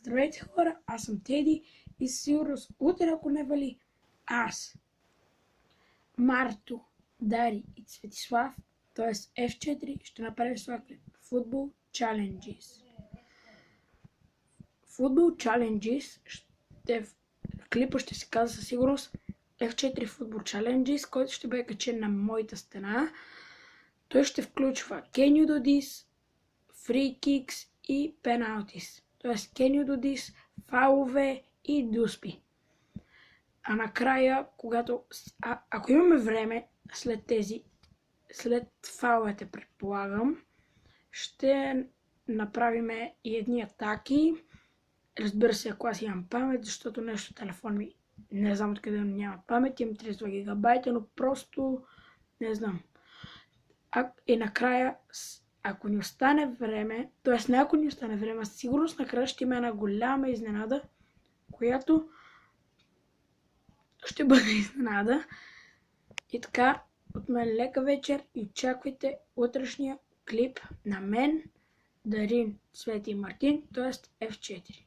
Здравейте хора, аз съм Теди и със сигурност утре, ако не вали, аз, Марто, Дари и Цветислав, т.е. F4, ще направим своя клип Football Challenges. Football Challenges, клипа ще се казва със сигурност F4 Football Challenges, който ще бъде качен на моята стена. Той ще включва Can You Do This, Free Kicks и Penalties. Т.е. Can You Do This, фалове и дуспи. А накрая, ако имаме време, след фаловете предполагам, ще направим и едни атаки. Разбира се, ако аз имам памет, защото нещо телефон ми не знам откъде няма памет, имам 32 гигабайта, но просто не знам. И накрая, ако ни остане време, т.е. не ако ни остане време, със сигурност накрая ще има една голяма изненада, която ще бъде изненада. И така, от мен лека вечер и очаквайте утрешния клип на мен, Дарин, Цвети и Мартин, т.е. F4.